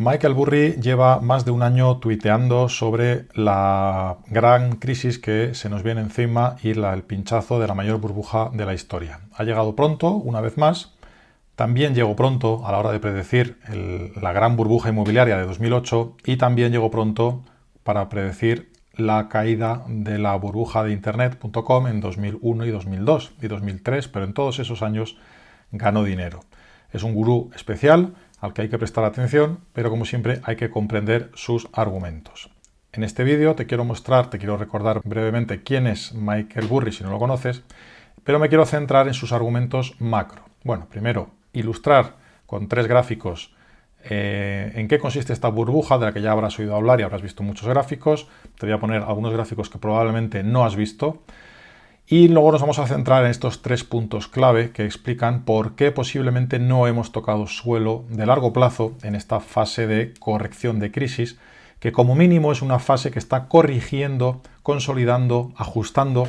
Michael Burry lleva más de un año tuiteando sobre la gran crisis que se nos viene encima y el pinchazo de la mayor burbuja de la historia. Ha llegado pronto, una vez más. También llegó pronto a la hora de predecir la gran burbuja inmobiliaria de 2008 y también llegó pronto para predecir la caída de la burbuja de internet.com en 2001 y 2002 y 2003, pero en todos esos años ganó dinero. Es un gurú especial al que hay que prestar atención, pero como siempre hay que comprender sus argumentos. En este vídeo te quiero recordar brevemente quién es Michael Burry si no lo conoces, pero me quiero centrar en sus argumentos macro. Bueno, primero, ilustrar con 3 gráficos en qué consiste esta burbuja de la que ya habrás oído hablar y habrás visto muchos gráficos. Te voy a poner algunos gráficos que probablemente no has visto. Y luego nos vamos a centrar en estos 3 puntos clave que explican por qué posiblemente no hemos tocado suelo de largo plazo en esta fase de corrección de crisis, que como mínimo es una fase que está corrigiendo, consolidando, ajustando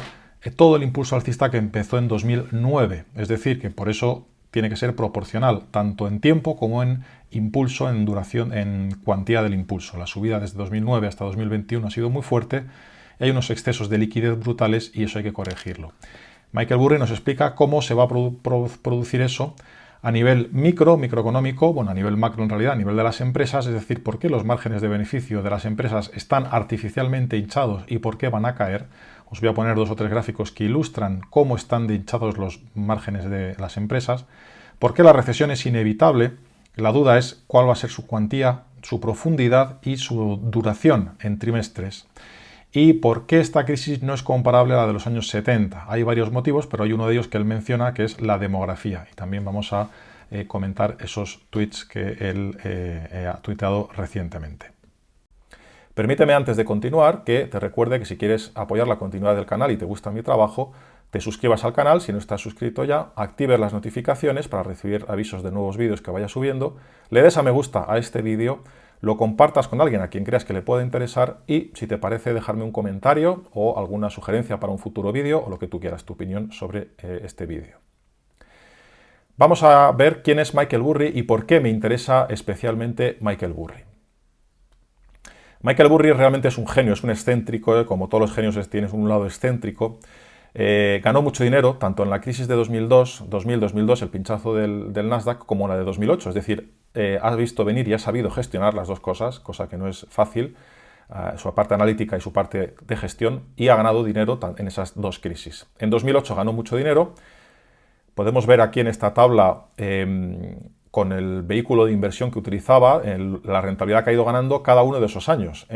todo el impulso alcista que empezó en 2009. Es decir, que por eso tiene que ser proporcional, tanto en tiempo como en impulso, en duración, en cuantía del impulso. La subida desde 2009 hasta 2021 ha sido muy fuerte. Hay unos excesos de liquidez brutales y eso hay que corregirlo. Michael Burry nos explica cómo se va a producir eso a nivel microeconómico, bueno, a nivel macro en realidad, a nivel de las empresas, es decir, por qué los márgenes de beneficio de las empresas están artificialmente hinchados y por qué van a caer. Os voy a poner 2 o 3 gráficos que ilustran cómo están de hinchados los márgenes de las empresas. ¿Por qué la recesión es inevitable? La duda es cuál va a ser su cuantía, su profundidad y su duración en trimestres. ¿Y por qué esta crisis no es comparable a la de los años 70? Hay varios motivos, pero hay uno de ellos que él menciona, que es la demografía. Y también vamos a comentar esos tweets que él ha tuiteado recientemente. Permíteme, antes de continuar, que te recuerde que si quieres apoyar la continuidad del canal y te gusta mi trabajo, te suscribas al canal si no estás suscrito ya, actives las notificaciones para recibir avisos de nuevos vídeos que vaya subiendo, le des a me gusta a este vídeo, lo compartas con alguien a quien creas que le pueda interesar y, si te parece, dejarme un comentario o alguna sugerencia para un futuro vídeo o lo que tú quieras, tu opinión sobre este vídeo. Vamos a ver quién es Michael Burry y por qué me interesa especialmente Michael Burry. Michael Burry realmente es un genio, es un excéntrico, como todos los genios tienes un lado excéntrico. Ganó mucho dinero, tanto en la crisis de 2002, el pinchazo del Nasdaq, como en la de 2008. Es decir, ha visto venir y ha sabido gestionar las dos cosas, cosa que no es fácil, su parte analítica y su parte de gestión, y ha ganado dinero en esas dos crisis. En 2008 ganó mucho dinero. Podemos ver aquí en esta tabla con el vehículo de inversión que utilizaba, la rentabilidad que ha ido ganando cada uno de esos años.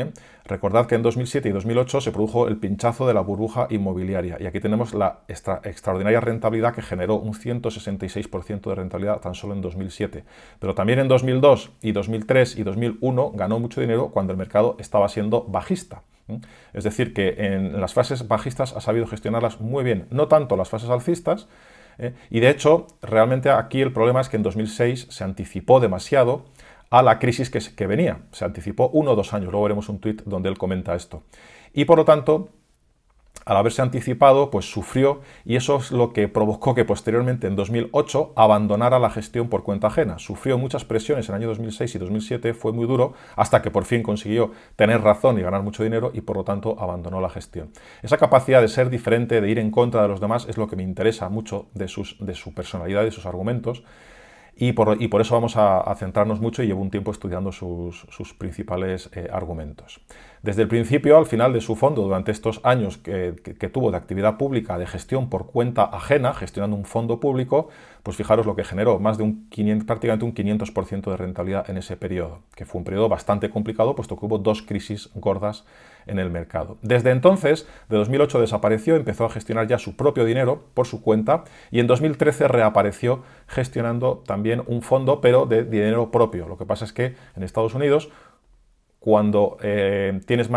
Recordad que en 2007 y 2008 se produjo el pinchazo de la burbuja inmobiliaria y aquí tenemos la extraordinaria rentabilidad que generó un 166% de rentabilidad tan solo en 2007. Pero también en 2002 y 2003 y 2001 ganó mucho dinero cuando el mercado estaba siendo bajista. Es decir, que en las fases bajistas ha sabido gestionarlas muy bien, no tanto las fases alcistas. Y de hecho, realmente aquí el problema es que en 2006 se anticipó demasiado a la crisis que venía. Se anticipó 1 o 2 años. Luego veremos un tuit donde él comenta esto. Y por lo tanto, al haberse anticipado, pues sufrió, y eso es lo que provocó que posteriormente en 2008 abandonara la gestión por cuenta ajena. Sufrió muchas presiones en el año 2006 y 2007, fue muy duro, hasta que por fin consiguió tener razón y ganar mucho dinero y por lo tanto abandonó la gestión. Esa capacidad de ser diferente, de ir en contra de los demás, es lo que me interesa mucho de su personalidad y de sus argumentos. Y por eso vamos a centrarnos mucho y llevo un tiempo estudiando sus principales argumentos. Desde el principio al final de su fondo, durante estos años que tuvo de actividad pública, de gestión por cuenta ajena, gestionando un fondo público, pues fijaros lo que generó, más de prácticamente un 500% de rentabilidad en ese periodo, que fue un periodo bastante complicado, puesto que hubo 2 crisis gordas en el mercado. Desde entonces, de 2008 desapareció, empezó a gestionar ya su propio dinero por su cuenta y en 2013 reapareció gestionando también un fondo, pero de dinero propio. Lo que pasa es que en Estados Unidos, cuando tienes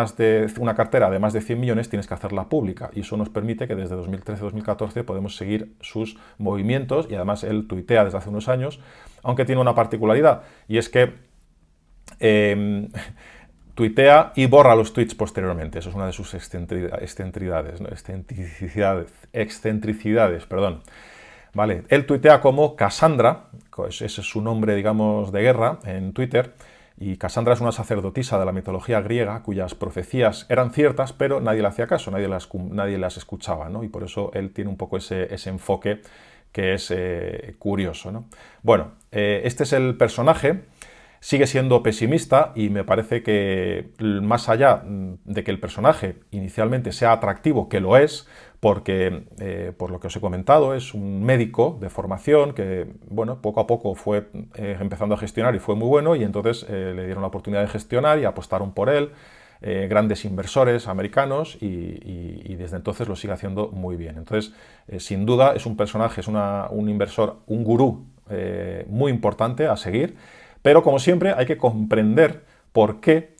una cartera de más de 100 millones, tienes que hacerla pública y eso nos permite que desde 2013-2014 podemos seguir sus movimientos y además él tuitea desde hace unos años, aunque tiene una particularidad y es que tuitea y borra los tweets posteriormente. Eso es una de sus excentricidades, perdón. Vale. Él tuitea como Cassandra, ese es su nombre, digamos, de guerra en Twitter, Y Casandra es una sacerdotisa de la mitología griega cuyas profecías eran ciertas, pero nadie le hacía caso, nadie las escuchaba, ¿no? Y por eso él tiene un poco ese enfoque que es curioso, ¿no? Bueno, este es el personaje. Sigue siendo pesimista y me parece que más allá de que el personaje inicialmente sea atractivo, que lo es, porque por lo que os he comentado es un médico de formación que, bueno, poco a poco fue empezando a gestionar y fue muy bueno, y entonces le dieron la oportunidad de gestionar y apostaron por él grandes inversores americanos, y desde entonces lo sigue haciendo muy bien. Entonces, sin duda es un personaje, es un inversor, un gurú muy importante a seguir. Pero, como siempre, hay que comprender por qué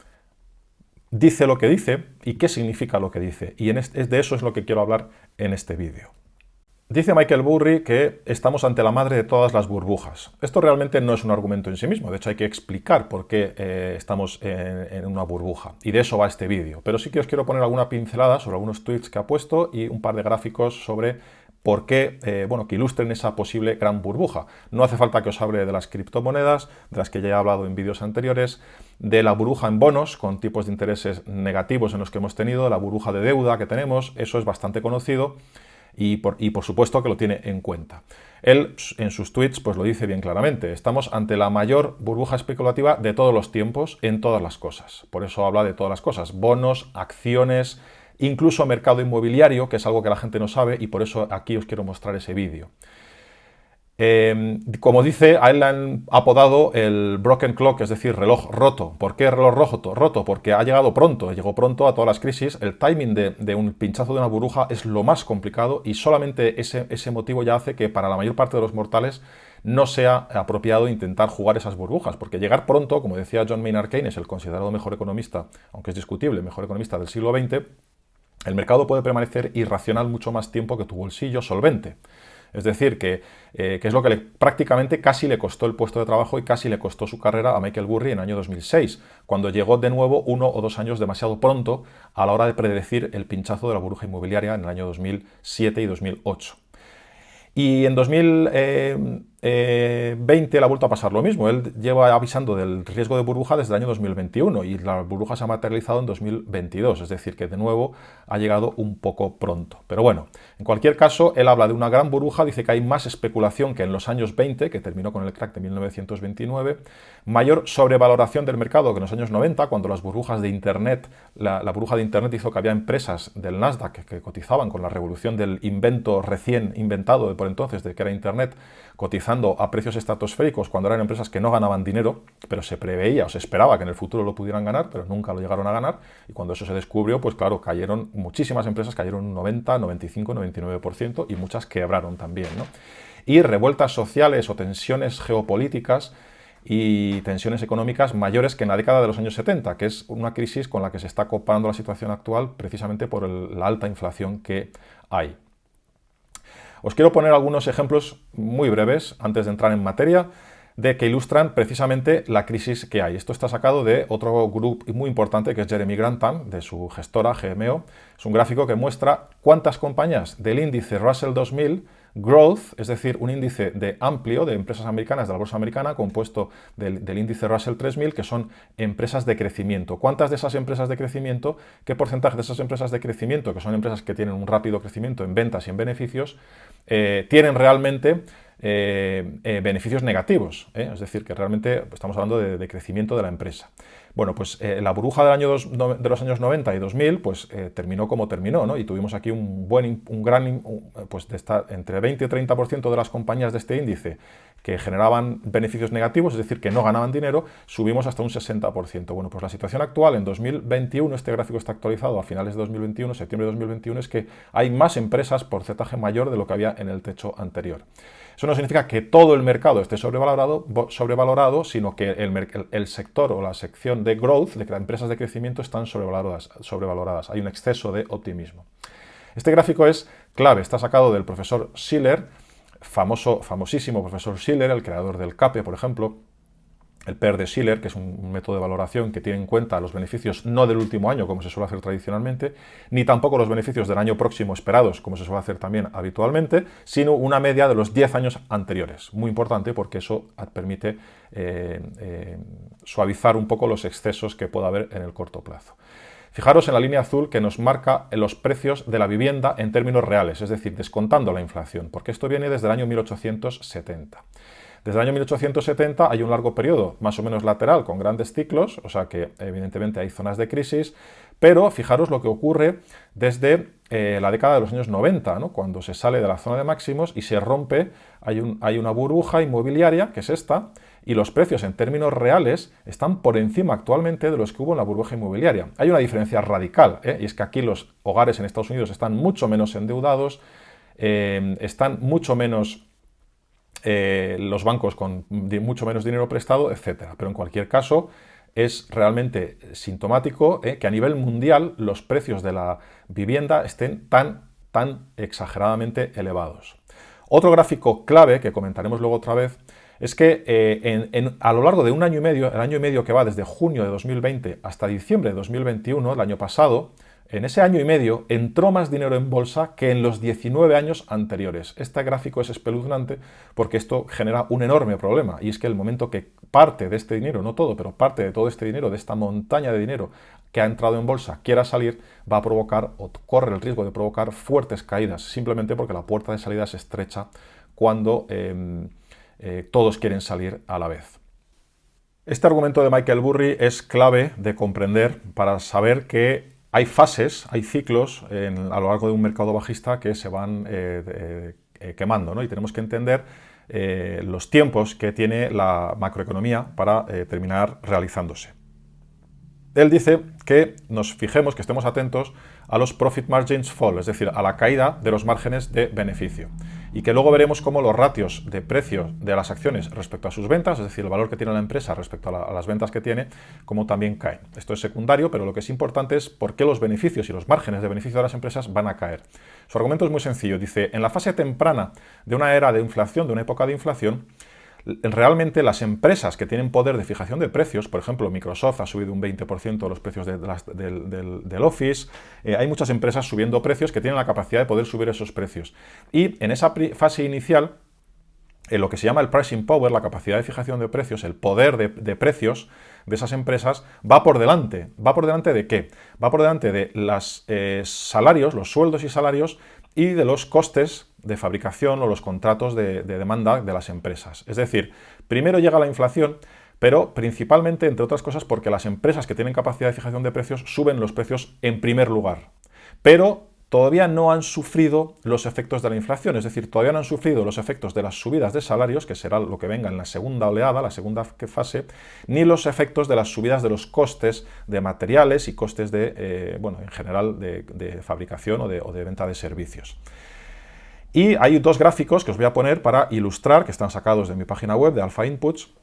dice lo que dice y qué significa lo que dice. Y de eso es lo que quiero hablar en este vídeo. Dice Michael Burry que estamos ante la madre de todas las burbujas. Esto realmente no es un argumento en sí mismo. De hecho, hay que explicar por qué estamos en una burbuja. Y de eso va este vídeo. Pero sí que os quiero poner alguna pincelada sobre algunos tweets que ha puesto y un par de gráficos sobre por qué, bueno, que ilustren esa posible gran burbuja. No hace falta que os hable de las criptomonedas, de las que ya he hablado en vídeos anteriores, de la burbuja en bonos con tipos de intereses negativos en los que hemos tenido, la burbuja de deuda que tenemos, eso es bastante conocido. Y por supuesto que lo tiene en cuenta. Él en sus tweets pues lo dice bien claramente. Estamos ante la mayor burbuja especulativa de todos los tiempos en todas las cosas. Por eso habla de todas las cosas. Bonos, acciones, incluso mercado inmobiliario, que es algo que la gente no sabe, y por eso aquí os quiero mostrar ese vídeo. Como dice, a él le han apodado el broken clock, es decir, reloj roto. ¿Por qué reloj roto? Porque ha llegado pronto, llegó pronto a todas las crisis. El timing de un pinchazo de una burbuja es lo más complicado, y solamente ese motivo ya hace que para la mayor parte de los mortales no sea apropiado intentar jugar esas burbujas, porque llegar pronto, como decía John Maynard Keynes, el considerado mejor economista, aunque es discutible, mejor economista del siglo XX, el mercado puede permanecer irracional mucho más tiempo que tu bolsillo solvente. Es decir, que es lo que prácticamente casi le costó el puesto de trabajo y casi le costó su carrera a Michael Burry en el año 2006, cuando llegó de nuevo 1 o 2 años demasiado pronto a la hora de predecir el pinchazo de la burbuja inmobiliaria en el año 2007 y 2008. Y en 2020 le ha vuelto a pasar lo mismo. Él lleva avisando del riesgo de burbuja desde el año 2021 y la burbuja se ha materializado en 2022, es decir, que de nuevo ha llegado un poco pronto. Pero bueno, en cualquier caso, él habla de una gran burbuja, dice que hay más especulación que en los años 20, que terminó con el crack de 1929, mayor sobrevaloración del mercado que en los años 90, cuando las burbujas de Internet, la burbuja de Internet hizo que había empresas del Nasdaq que cotizaban con la revolución del invento recién inventado por entonces, de que era Internet, cotizando a precios estratosféricos cuando eran empresas que no ganaban dinero, pero se preveía o se esperaba que en el futuro lo pudieran ganar, pero nunca lo llegaron a ganar, y cuando eso se descubrió, pues claro, cayeron, muchísimas empresas cayeron un 90, 95, 99%, y muchas quebraron también, ¿no? Y revueltas sociales o tensiones geopolíticas y tensiones económicas mayores que en la década de los años 70, que es una crisis con la que se está comparando la situación actual precisamente por la alta inflación que hay. Os quiero poner algunos ejemplos muy breves, antes de entrar en materia, de que ilustran precisamente la crisis que hay. Esto está sacado de otro grupo muy importante, que es Jeremy Grantham, de su gestora GMO. Es un gráfico que muestra cuántas compañías del índice Russell 2000 Growth, es decir, un índice amplio de empresas americanas de la bolsa americana, compuesto del índice Russell 3000, que son empresas de crecimiento. ¿Cuántas de esas empresas de crecimiento, qué porcentaje de esas empresas de crecimiento, que son empresas que tienen un rápido crecimiento en ventas y en beneficios, tienen realmente beneficios negativos? Es decir, que realmente estamos hablando de crecimiento de la empresa. Bueno, pues la burbuja de los años 90 y 2000 pues terminó como terminó, ¿no? Y tuvimos aquí pues de estar entre 20 y 30% de las compañías de este índice que generaban beneficios negativos, es decir, que no ganaban dinero, subimos hasta un 60%. Bueno, pues la situación actual en 2021, este gráfico está actualizado a finales de 2021, septiembre de 2021, es que hay más empresas, porcentaje mayor de lo que había en el techo anterior. Eso no significa que todo el mercado esté sobrevalorado, sino que el sector o la sección de growth, de empresas de crecimiento, están sobrevaloradas. Hay un exceso de optimismo. Este gráfico es clave, está sacado del profesor Shiller, famosísimo profesor Shiller, el creador del CAPE, por ejemplo, el PER de Shiller, que es un método de valoración que tiene en cuenta los beneficios no del último año, como se suele hacer tradicionalmente, ni tampoco los beneficios del año próximo esperados, como se suele hacer también habitualmente, sino una media de los 10 años anteriores. Muy importante porque eso permite suavizar un poco los excesos que pueda haber en el corto plazo. Fijaros en la línea azul que nos marca los precios de la vivienda en términos reales, es decir, descontando la inflación, porque esto viene desde el año 1870. Desde el año 1870 hay un largo periodo, más o menos lateral, con grandes ciclos, o sea que evidentemente hay zonas de crisis, pero fijaros lo que ocurre desde la década de los años 90, ¿no? Cuando se sale de la zona de máximos y se rompe, hay una burbuja inmobiliaria, que es esta, y los precios en términos reales están por encima actualmente de los que hubo en la burbuja inmobiliaria. Hay una diferencia radical, y es que aquí los hogares en Estados Unidos están mucho menos endeudados, están mucho menos los bancos con mucho menos dinero prestado, etcétera. Pero en cualquier caso, es realmente sintomático que a nivel mundial los precios de la vivienda estén tan exageradamente elevados. Otro gráfico clave, que comentaremos luego otra vez, es que a lo largo de un año y medio, el año y medio que va desde junio de 2020 hasta diciembre de 2021, el año pasado, en ese año y medio entró más dinero en bolsa que en los 19 años anteriores. Este gráfico es espeluznante porque esto genera un enorme problema, y es que el momento que parte de este dinero, no todo, pero parte de todo este dinero, de esta montaña de dinero que ha entrado en bolsa, quiera salir, va a provocar o corre el riesgo de provocar fuertes caídas, simplemente porque la puerta de salida se estrecha cuando todos quieren salir a la vez. Este argumento de Michael Burry es clave de comprender para saber que hay fases, hay ciclos a lo largo de un mercado bajista que se van quemando, ¿no? Y tenemos que entender los tiempos que tiene la macroeconomía para terminar realizándose. Él dice que nos fijemos, que estemos atentos a los profit margins fall, es decir, a la caída de los márgenes de beneficio. Y que luego veremos cómo los ratios de precio de las acciones respecto a sus ventas, es decir, el valor que tiene la empresa respecto a las ventas que tiene, como también caen. Esto es secundario, pero lo que es importante es por qué los beneficios y los márgenes de beneficio de las empresas van a caer. Su argumento es muy sencillo. Dice, en la fase temprana de una era de inflación, de una época de inflación, realmente las empresas que tienen poder de fijación de precios, por ejemplo, Microsoft ha subido un 20% los precios del Office, hay muchas empresas subiendo precios que tienen la capacidad de poder subir esos precios. Y en esa fase inicial, en lo que se llama el pricing power, la capacidad de fijación de precios, el poder de precios de esas empresas, va por delante. ¿Va por delante de qué? Va por delante de los salarios, los sueldos y salarios, y de los costes de fabricación o los contratos de demanda de las empresas. Es decir, primero llega la inflación, pero principalmente, entre otras cosas, porque las empresas que tienen capacidad de fijación de precios suben los precios en primer lugar. Pero todavía no han sufrido los efectos de la inflación, es decir, todavía no han sufrido los efectos de las subidas de salarios, que será lo que venga en la segunda oleada, la segunda fase, ni los efectos de las subidas de los costes de materiales y costes en general de fabricación o de venta de servicios. Y hay dos gráficos que os voy a poner para ilustrar, que están sacados de mi página web, de Alpha Inputs,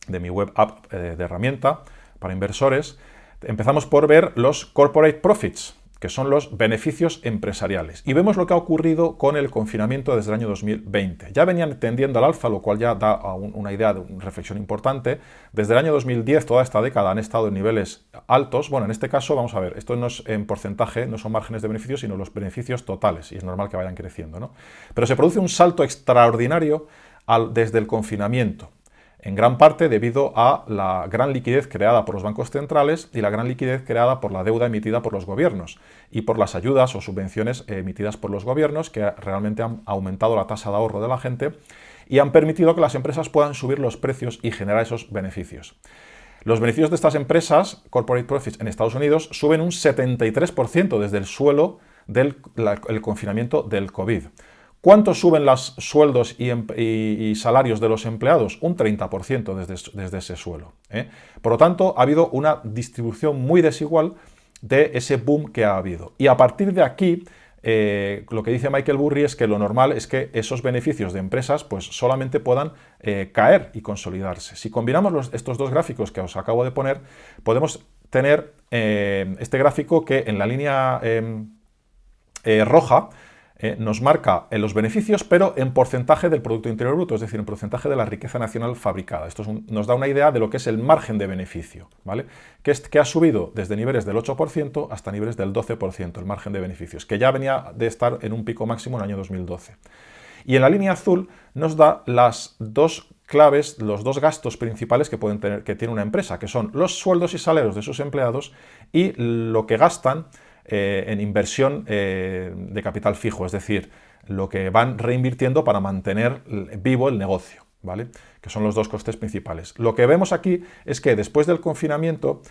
de mi web app de herramienta para inversores. Empezamos por ver los corporate profits, que son los beneficios empresariales. Y vemos lo que ha ocurrido con el confinamiento desde el año 2020. Ya venían tendiendo al alza, lo cual ya da una idea de una reflexión importante. Desde el año 2010, toda esta década, han estado en niveles altos. Bueno, en este caso, vamos a ver, esto no es en porcentaje, no son márgenes de beneficios, sino los beneficios totales, y es normal que vayan creciendo, ¿no? Pero se produce un salto extraordinario desde el confinamiento, en gran parte debido a la gran liquidez creada por los bancos centrales y la gran liquidez creada por la deuda emitida por los gobiernos y por las ayudas o subvenciones emitidas por los gobiernos, que realmente han aumentado la tasa de ahorro de la gente y han permitido que las empresas puedan subir los precios y generar esos beneficios. Los beneficios de estas empresas, corporate profits en Estados Unidos, suben un 73% desde el suelo del confinamiento del COVID. ¿Cuánto suben los sueldos y salarios de los empleados? Un 30% desde ese suelo. Por lo tanto, ha habido una distribución muy desigual de ese boom que ha habido. Y a partir de aquí, lo que dice Michael Burry es que lo normal es que esos beneficios de empresas pues, solamente puedan caer y consolidarse. Si combinamos estos dos gráficos que os acabo de poner, podemos tener este gráfico que en la línea roja nos marca en los beneficios, pero en porcentaje del Producto Interior Bruto, es decir, en porcentaje de la riqueza nacional fabricada. Esto nos da una idea de lo que es el margen de beneficio, ¿vale? Que ha subido desde niveles del 8% hasta niveles del 12%, el margen de beneficios, que ya venía de estar en un pico máximo en el año 2012. Y en la línea azul nos da las dos claves, los dos gastos principales que tiene una empresa, que son los sueldos y salarios de sus empleados y lo que gastan en inversión de capital fijo, es decir, lo que van reinvirtiendo para mantener vivo el negocio, ¿vale? Que son los dos costes principales. Lo que vemos aquí es que después del confinamiento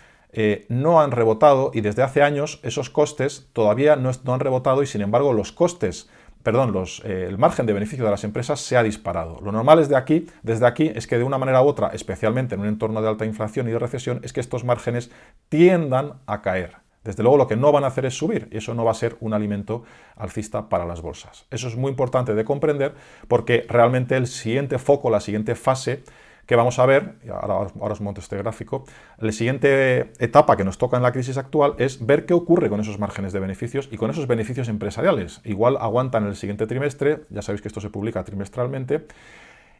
no han rebotado y desde hace años esos costes todavía no han rebotado y sin embargo los costes, el margen de beneficio de las empresas se ha disparado. Lo normal desde aquí es que de una manera u otra, especialmente en un entorno de alta inflación y de recesión, es que estos márgenes tiendan a caer. Desde luego lo que no van a hacer es subir y eso no va a ser un alimento alcista para las bolsas. Eso es muy importante de comprender porque realmente el siguiente foco, la siguiente fase que vamos a ver, ahora os monto este gráfico, la siguiente etapa que nos toca en la crisis actual es ver qué ocurre con esos márgenes de beneficios y con esos beneficios empresariales. Igual aguantan el siguiente trimestre, ya sabéis que esto se publica trimestralmente,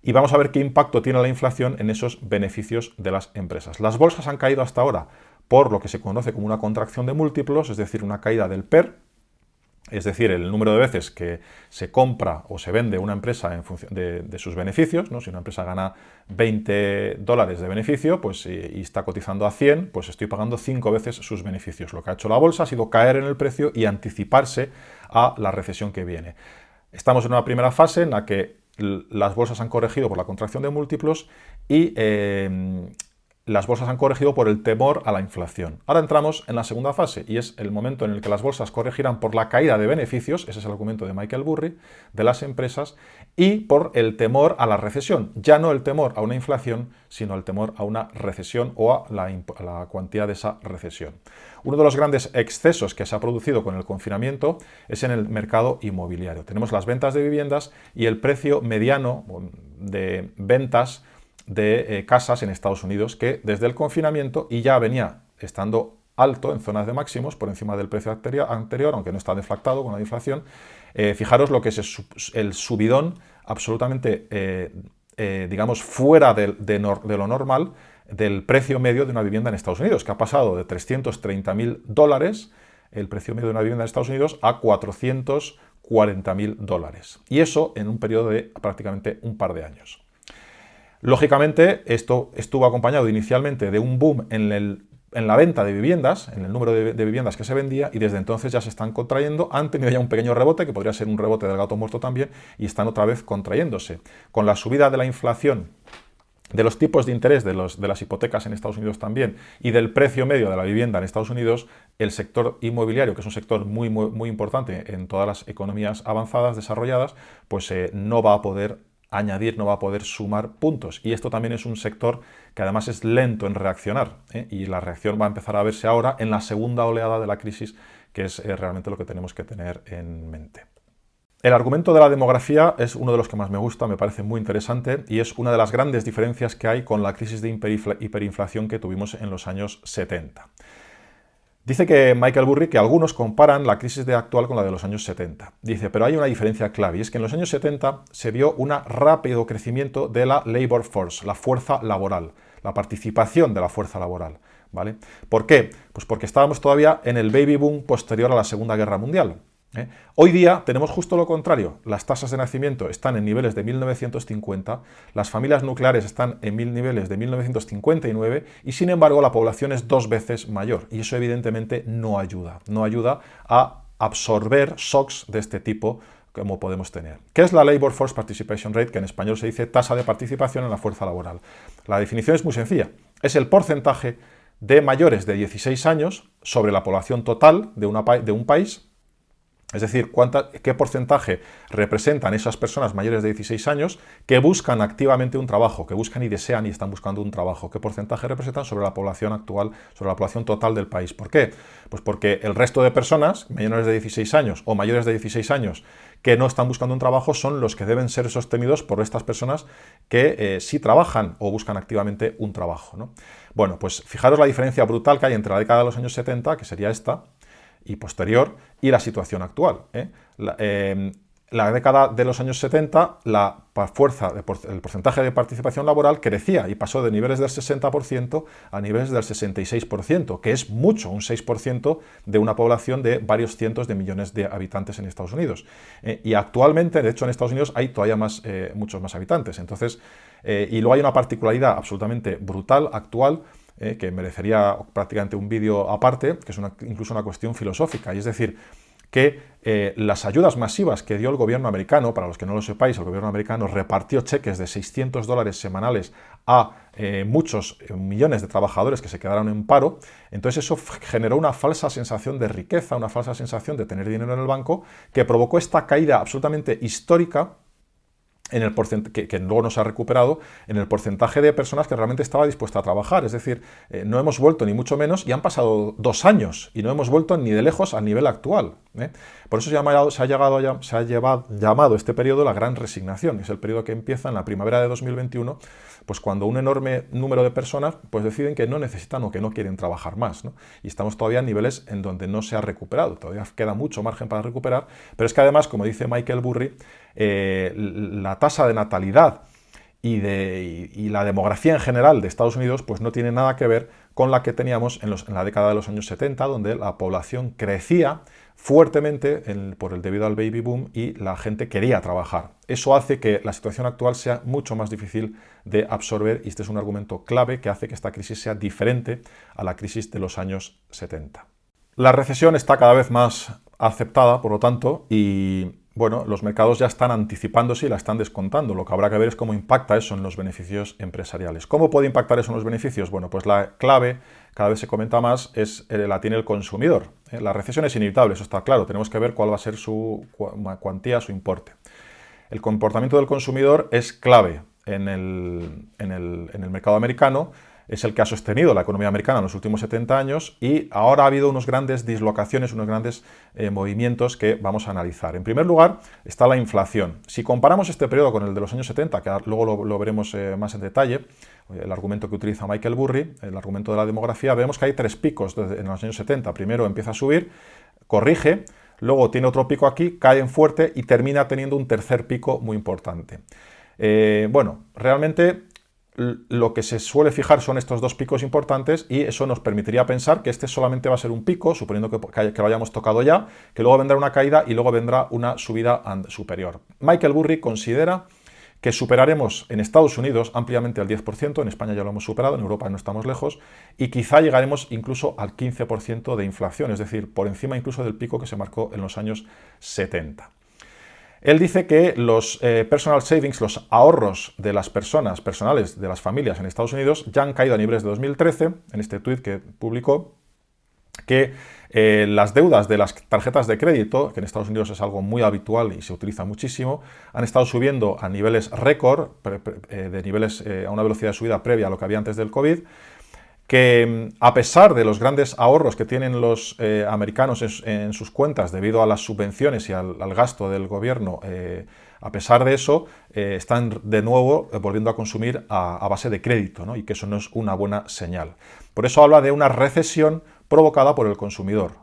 y vamos a ver qué impacto tiene la inflación en esos beneficios de las empresas. Las bolsas han caído hasta ahora por lo que se conoce como una contracción de múltiplos, es decir, una caída del PER, es decir, el número de veces que se compra o se vende una empresa en función de sus beneficios, ¿no? Si una empresa gana $20 de beneficio pues, y está cotizando a 100, pues estoy pagando 5 veces sus beneficios. Lo que ha hecho la bolsa ha sido caer en el precio y anticiparse a la recesión que viene. Estamos en una primera fase en la que las bolsas han corregido por la contracción de múltiplos y las bolsas han corregido por el temor a la inflación. Ahora entramos en la segunda fase y es el momento en el que las bolsas corregirán por la caída de beneficios, ese es el argumento de Michael Burry, de las empresas, y por el temor a la recesión. Ya no el temor a una inflación, sino el temor a una recesión o a la cuantía de esa recesión. Uno de los grandes excesos que se ha producido con el confinamiento es en el mercado inmobiliario. Tenemos las ventas de viviendas y el precio mediano de ventas de casas en Estados Unidos que desde el confinamiento y ya venía estando alto en zonas de máximos por encima del precio anterior, aunque no está deflactado con la inflación. Fijaros lo que es el subidón absolutamente, digamos, fuera de lo normal del precio medio de una vivienda en Estados Unidos, que ha pasado de $330.000 el precio medio de una vivienda en Estados Unidos a $440.000. Y eso en un periodo de prácticamente un par de años. Lógicamente, esto estuvo acompañado inicialmente de un boom en la venta de viviendas, en el número de viviendas que se vendía, y desde entonces ya se están contrayendo. Han tenido ya un pequeño rebote, que podría ser un rebote del gato muerto también, y están otra vez contrayéndose. Con la subida de la inflación, de los tipos de interés de las hipotecas en Estados Unidos también, y del precio medio de la vivienda en Estados Unidos, el sector inmobiliario, que es un sector muy, muy, muy importante en todas las economías avanzadas, desarrolladas, pues no va a poder añadir, no va a poder sumar puntos. Y esto también es un sector que además es lento en reaccionar, y la reacción va a empezar a verse ahora en la segunda oleada de la crisis, que es realmente lo que tenemos que tener en mente. El argumento de la demografía es uno de los que más me gusta, me parece muy interesante y es una de las grandes diferencias que hay con la crisis de hiperinflación que tuvimos en los años 70. Dice que Michael Burry que algunos comparan la crisis actual con la de los años 70. Dice, pero hay una diferencia clave, y es que en los años 70 se vio un rápido crecimiento de la labor force, la fuerza laboral, la participación de la fuerza laboral, ¿vale? ¿Por qué? Pues porque estábamos todavía en el baby boom posterior a la Segunda Guerra Mundial. Hoy día tenemos justo lo contrario. Las tasas de nacimiento están en niveles de 1950, las familias nucleares están en niveles de 1959 y sin embargo la población es 2 veces mayor y eso evidentemente no ayuda a absorber shocks de este tipo como podemos tener. ¿Qué es la Labor Force Participation Rate? Que en español se dice tasa de participación en la fuerza laboral. La definición es muy sencilla. Es el porcentaje de mayores de 16 años sobre la población total de un país. Es decir, qué porcentaje representan esas personas mayores de 16 años que buscan activamente un trabajo, que buscan y desean y están buscando un trabajo. ¿Qué porcentaje representan sobre la población actual, sobre la población total del país? ¿Por qué? Pues porque el resto de personas mayores de 16 años o mayores de 16 años que no están buscando un trabajo son los que deben ser sostenidos por estas personas que sí trabajan o buscan activamente un trabajo, ¿no? Bueno, pues fijaros la diferencia brutal que hay entre la década de los años 70, que sería esta, y posterior y la situación actual. La década de los años 70, el porcentaje de participación laboral crecía y pasó de niveles del 60% a niveles del 66%, que es mucho, un 6% de una población de varios cientos de millones de habitantes en Estados Unidos. Y actualmente, de hecho, en Estados Unidos hay todavía muchos más habitantes. Entonces, y luego hay una particularidad absolutamente brutal, actual, que merecería prácticamente un vídeo aparte, que es incluso una cuestión filosófica, y es decir, que las ayudas masivas que dio el gobierno americano, para los que no lo sepáis, el gobierno americano repartió cheques de $600 semanales a muchos millones de trabajadores que se quedaron en paro. Entonces eso generó una falsa sensación de riqueza, una falsa sensación de tener dinero en el banco, que provocó esta caída absolutamente histórica en el que luego no se ha recuperado, en el porcentaje de personas que realmente estaba dispuesta a trabajar. Es decir, no hemos vuelto ni mucho menos, y han pasado 2 años, y no hemos vuelto ni de lejos al nivel actual. Por eso se ha llamado este periodo la Gran Resignación. Es el periodo que empieza en la primavera de 2021, pues cuando un enorme número de personas pues deciden que no necesitan o que no quieren trabajar más, ¿no? Y estamos todavía en niveles en donde no se ha recuperado. Todavía queda mucho margen para recuperar, pero es que además, como dice Michael Burry, la tasa de natalidad y la demografía en general de Estados Unidos pues no tiene nada que ver con la que teníamos en la década de los años 70, donde la población crecía fuertemente debido al baby boom y la gente quería trabajar. Eso hace que la situación actual sea mucho más difícil de absorber, y este es un argumento clave que hace que esta crisis sea diferente a la crisis de los años 70. La recesión está cada vez más aceptada, por lo tanto, y bueno, los mercados ya están anticipándose y la están descontando. Lo que habrá que ver es cómo impacta eso en los beneficios empresariales. ¿Cómo puede impactar eso en los beneficios? Bueno, pues la clave, cada vez se comenta más, la tiene el consumidor. La recesión es inevitable, eso está claro. Tenemos que ver cuál va a ser su cuantía, su importe. El comportamiento del consumidor es clave en el mercado americano. Es el que ha sostenido la economía americana en los últimos 70 años, y ahora ha habido unas grandes dislocaciones, unos grandes movimientos que vamos a analizar. En primer lugar está la inflación. Si comparamos este periodo con el de los años 70, que luego lo veremos más en detalle, el argumento que utiliza Michael Burry, el argumento de la demografía, vemos que hay 3 picos en los años 70. Primero empieza a subir, corrige, luego tiene otro pico aquí, cae en fuerte y termina teniendo un tercer pico muy importante. Bueno, realmente lo que se suele fijar son estos 2 picos importantes, y eso nos permitiría pensar que este solamente va a ser un pico, suponiendo que lo hayamos tocado ya, que luego vendrá una caída y luego vendrá una subida superior. Michael Burry considera que superaremos en Estados Unidos ampliamente el 10%, en España ya lo hemos superado, en Europa no estamos lejos, y quizá llegaremos incluso al 15% de inflación, es decir, por encima incluso del pico que se marcó en los años 70. Él dice que los personal savings, los ahorros de las personales de las familias en Estados Unidos, ya han caído a niveles de 2013, en este tuit que publicó, que las deudas de las tarjetas de crédito, que en Estados Unidos es algo muy habitual y se utiliza muchísimo, han estado subiendo a niveles récord, a una velocidad de subida previa a lo que había antes del COVID, que a pesar de los grandes ahorros que tienen los americanos en sus cuentas debido a las subvenciones y al gasto del gobierno, a pesar de eso, están de nuevo volviendo a consumir a base de crédito, ¿no? Y que eso no es una buena señal. Por eso habla de una recesión provocada por el consumidor,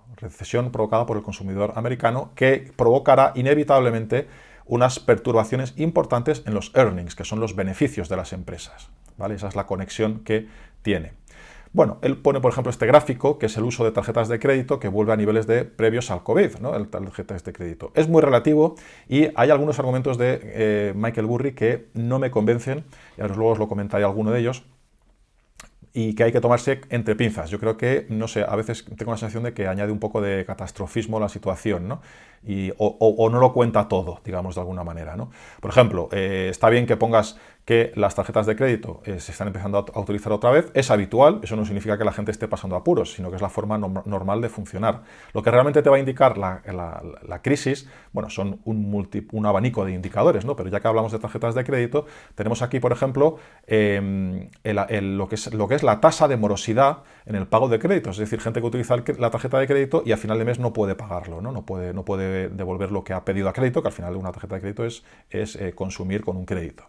americano, que provocará inevitablemente unas perturbaciones importantes en los earnings, que son los beneficios de las empresas, ¿vale? Esa es la conexión que tiene. Bueno, él pone, por ejemplo, este gráfico, que es el uso de tarjetas de crédito, que vuelve a niveles previos al COVID, ¿no? El tarjetas de crédito. Es muy relativo, y hay algunos argumentos de Michael Burry que no me convencen, y ahora luego os lo comentaré alguno de ellos, y que hay que tomarse entre pinzas. Yo creo que, no sé, a veces tengo la sensación de que añade un poco de catastrofismo a la situación, ¿no? O no lo cuenta todo, digamos, de alguna manera, ¿no? Por ejemplo, está bien que pongas que las tarjetas de crédito se están empezando a utilizar otra vez, es habitual, eso no significa que la gente esté pasando apuros, sino que es la forma normal de funcionar. Lo que realmente te va a indicar la crisis, bueno, son un abanico de indicadores, ¿no? Pero ya que hablamos de tarjetas de crédito, tenemos aquí, por ejemplo, lo que es la tasa de morosidad en el pago de créditos, es decir, gente que utiliza la tarjeta de crédito y a final de mes no puede pagarlo, ¿no? No puede puede devolver lo que ha pedido a crédito, que al final una tarjeta de crédito es consumir con un crédito.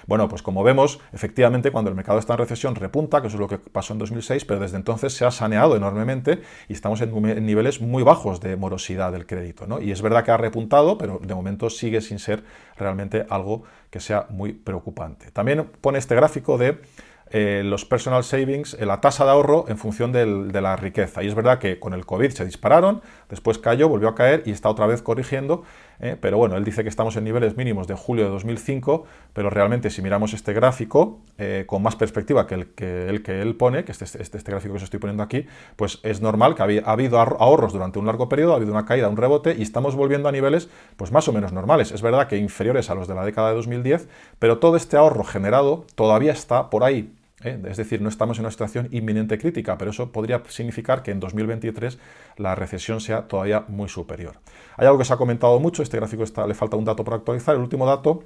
Bueno, pues como vemos, efectivamente, cuando el mercado está en recesión repunta, que eso es lo que pasó en 2006, pero desde entonces se ha saneado enormemente y estamos en niveles muy bajos de morosidad del crédito, ¿no? Y es verdad que ha repuntado, pero de momento sigue sin ser realmente algo que sea muy preocupante. También pone este gráfico de los personal savings, la tasa de ahorro en función de la riqueza. Y es verdad que con el COVID se dispararon, después cayó, volvió a caer y está otra vez corrigiendo, pero bueno, él dice que estamos en niveles mínimos de julio de 2005, pero realmente si miramos este gráfico con más perspectiva que el que él pone, que este gráfico que os estoy poniendo aquí, pues es normal que ha habido ahorros durante un largo periodo, ha habido una caída, un rebote y estamos volviendo a niveles pues más o menos normales. Es verdad que inferiores a los de la década de 2010, pero todo este ahorro generado todavía está por ahí. Es decir, no estamos en una situación inminente crítica, pero eso podría significar que en 2023 la recesión sea todavía muy superior. Hay algo que se ha comentado mucho, este gráfico le falta un dato por actualizar, el último dato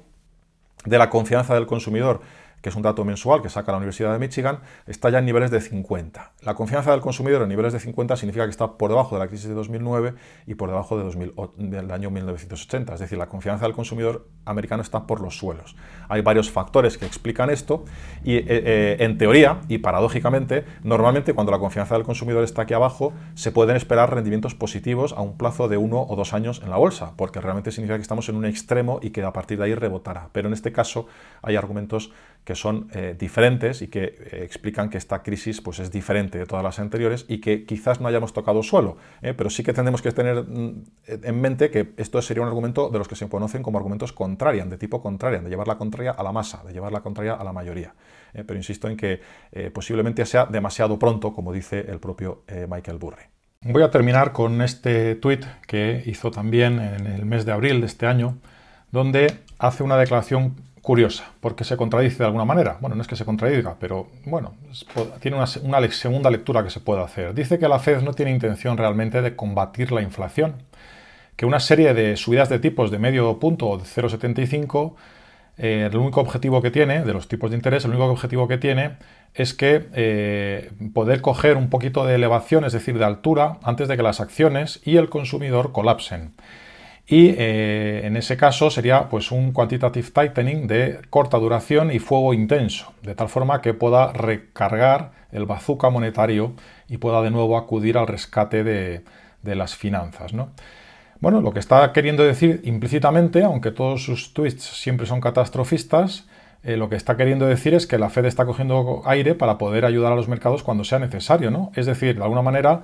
de la confianza del consumidor, que es un dato mensual que saca la Universidad de Michigan, está ya en niveles de 50. La confianza del consumidor en niveles de 50 significa que está por debajo de la crisis de 2009 y por debajo del año 1980. Es decir, la confianza del consumidor americano está por los suelos. Hay varios factores que explican esto y en teoría y paradójicamente, normalmente cuando la confianza del consumidor está aquí abajo, se pueden esperar rendimientos positivos a un plazo de 1 o 2 años en la bolsa, porque realmente significa que estamos en un extremo y que a partir de ahí rebotará. Pero en este caso hay argumentos que son diferentes y que explican que esta crisis pues, es diferente de todas las anteriores y que quizás no hayamos tocado suelo, pero sí que tenemos que tener en mente que esto sería un argumento de los que se conocen como argumentos contrarian, de tipo contrarian, de llevar la contraria a la masa, de llevar la contraria a la mayoría. Pero insisto en que posiblemente sea demasiado pronto, como dice el propio Michael Burry. Voy a terminar con este tuit que hizo también en el mes de abril de este año, donde hace una declaración curiosa, porque se contradice de alguna manera. Bueno, no es que se contradiga, pero bueno, tiene una segunda lectura que se puede hacer. Dice que la Fed no tiene intención realmente de combatir la inflación, que una serie de subidas de tipos de medio punto o de 0,75, el único objetivo que tiene, de los tipos de interés, el único objetivo que tiene es que poder coger un poquito de elevación, es decir, de altura, antes de que las acciones y el consumidor colapsen. Y en ese caso sería pues un quantitative tightening de corta duración y fuego intenso, de tal forma que pueda recargar el bazooka monetario y pueda de nuevo acudir al rescate de las finanzas, ¿no? Bueno, lo que está queriendo decir implícitamente, aunque todos sus tweets siempre son catastrofistas, lo que está queriendo decir es que la Fed está cogiendo aire para poder ayudar a los mercados cuando sea necesario, ¿no? Es decir, de alguna manera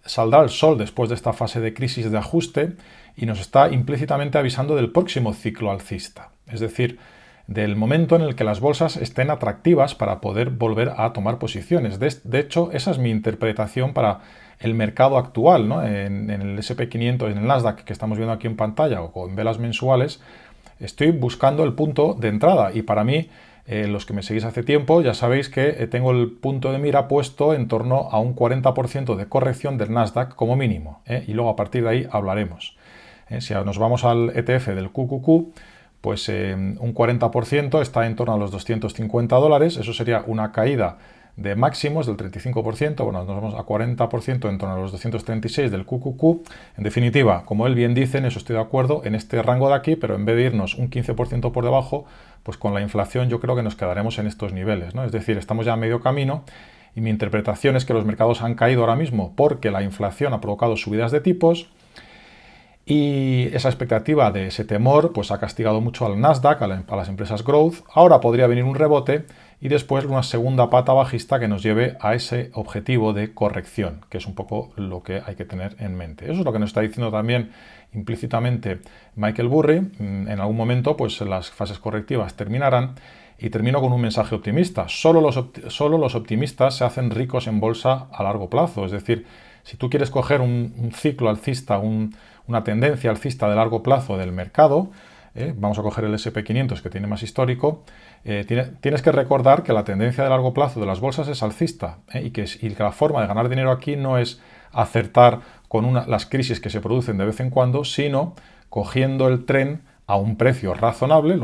saldrá el sol después de esta fase de crisis de ajuste y nos está implícitamente avisando del próximo ciclo alcista. Es decir, del momento en el que las bolsas estén atractivas para poder volver a tomar posiciones. De hecho, esa es mi interpretación para el mercado actual, ¿no? En el S&P 500, en el Nasdaq que estamos viendo aquí en pantalla o en velas mensuales, estoy buscando el punto de entrada y para mí, los que me seguís hace tiempo, ya sabéis que tengo el punto de mira puesto en torno a un 40% de corrección del Nasdaq como mínimo, y luego a partir de ahí hablaremos. Si nos vamos al ETF del QQQ, pues un 40% está en torno a los $250, eso sería una caída de máximos del 35%, bueno, nos vamos a 40% en torno a los 236 del QQQ. En definitiva, como él bien dice, en eso estoy de acuerdo, en este rango de aquí, pero en vez de irnos un 15% por debajo, pues con la inflación yo creo que nos quedaremos en estos niveles, ¿no? Es decir, estamos ya a medio camino y mi interpretación es que los mercados han caído ahora mismo porque la inflación ha provocado subidas de tipos y esa expectativa de ese temor pues ha castigado mucho al Nasdaq, a las empresas growth. Ahora podría venir un rebote y después una segunda pata bajista que nos lleve a ese objetivo de corrección, que es un poco lo que hay que tener en mente. Eso es lo que nos está diciendo también implícitamente Michael Burry. En algún momento pues las fases correctivas terminarán y termino con un mensaje optimista. Solo los optimistas se hacen ricos en bolsa a largo plazo. Es decir, si tú quieres coger un ciclo alcista, una tendencia alcista de largo plazo del mercado, vamos a coger el S&P 500 que tiene más histórico, tienes que recordar que la tendencia de largo plazo de las bolsas es alcista, y que la forma de ganar dinero aquí no es acertar con las crisis que se producen de vez en cuando, sino cogiendo el tren a un precio razonable,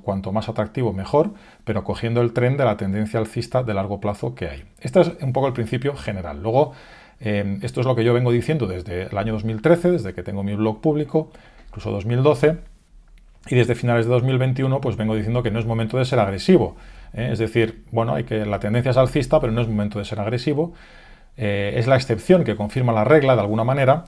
cuanto más atractivo mejor, pero cogiendo el tren de la tendencia alcista de largo plazo que hay. Este es un poco el principio general. Luego, Esto es lo que yo vengo diciendo desde el año 2013, desde que tengo mi blog público, incluso 2012, y desde finales de 2021 pues vengo diciendo que no es momento de ser agresivo. Es decir, bueno, la tendencia es alcista, pero no es momento de ser agresivo. Es la excepción que confirma la regla de alguna manera,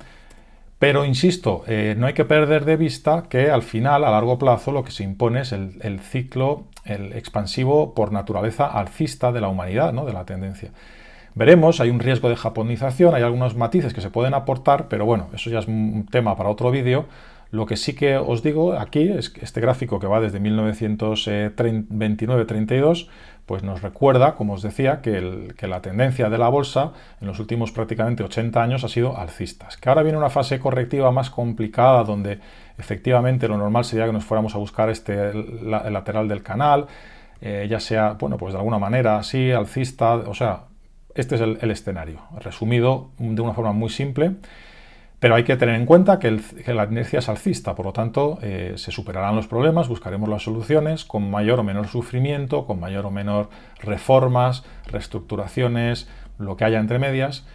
pero insisto, no hay que perder de vista que al final, a largo plazo, lo que se impone es el ciclo, el expansivo por naturaleza alcista de la humanidad, ¿no? De la tendencia. Veremos, hay un riesgo de japonización, hay algunos matices que se pueden aportar, pero bueno, eso ya es un tema para otro vídeo. Lo que sí que os digo aquí es que este gráfico que va desde 1929-32, pues nos recuerda, como os decía, que la tendencia de la bolsa en los últimos prácticamente 80 años ha sido alcista. Que ahora viene una fase correctiva más complicada donde efectivamente lo normal sería que nos fuéramos a buscar el lateral del canal, ya sea, bueno, pues de alguna manera así, alcista, o sea, este es el escenario, resumido de una forma muy simple. Pero hay que tener en cuenta que la inercia es alcista, por lo tanto, se superarán los problemas, buscaremos las soluciones con mayor o menor sufrimiento, con mayor o menor reformas, reestructuraciones, lo que haya entre medias,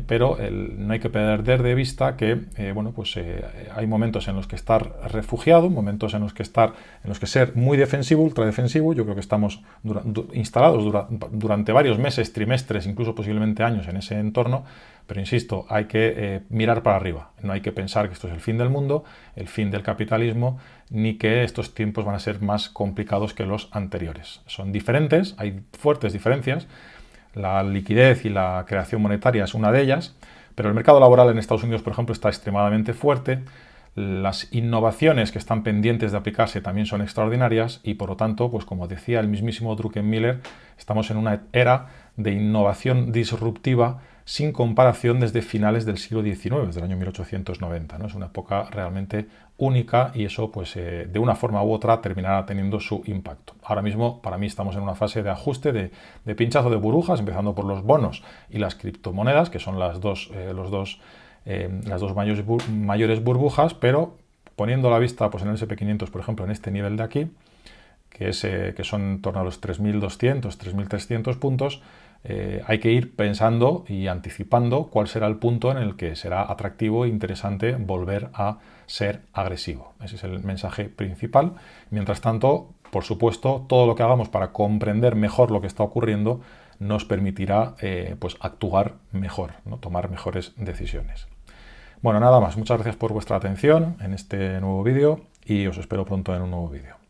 pero no hay que perder de vista que hay momentos en los que estar refugiado, momentos en los que ser muy defensivo, ultradefensivo. Yo creo que estamos instalados durante varios meses, trimestres, incluso posiblemente años en ese entorno. Pero insisto, hay que mirar para arriba. No hay que pensar que esto es el fin del mundo, el fin del capitalismo, ni que estos tiempos van a ser más complicados que los anteriores. Son diferentes, hay fuertes diferencias. La liquidez y la creación monetaria es una de ellas, pero el mercado laboral en Estados Unidos, por ejemplo, está extremadamente fuerte. Las innovaciones que están pendientes de aplicarse también son extraordinarias y, por lo tanto, pues como decía el mismísimo Druckenmiller, estamos en una era de innovación disruptiva sin comparación desde finales del siglo XIX, desde el año 1890, ¿no? Es una época realmente única y eso, pues, de una forma u otra terminará teniendo su impacto. Ahora mismo, para mí, estamos en una fase de ajuste, de pinchazo de burbujas, empezando por los bonos y las criptomonedas, que son las dos mayores burbujas, pero poniendo la vista pues, en el SP500, por ejemplo, en este nivel de aquí, que son en torno a los 3.200, 3.300 puntos, hay que ir pensando y anticipando cuál será el punto en el que será atractivo e interesante volver a ser agresivo. Ese es el mensaje principal. Mientras tanto, por supuesto, todo lo que hagamos para comprender mejor lo que está ocurriendo nos permitirá pues actuar mejor, ¿no? Tomar mejores decisiones. Bueno, nada más. Muchas gracias por vuestra atención en este nuevo vídeo y os espero pronto en un nuevo vídeo.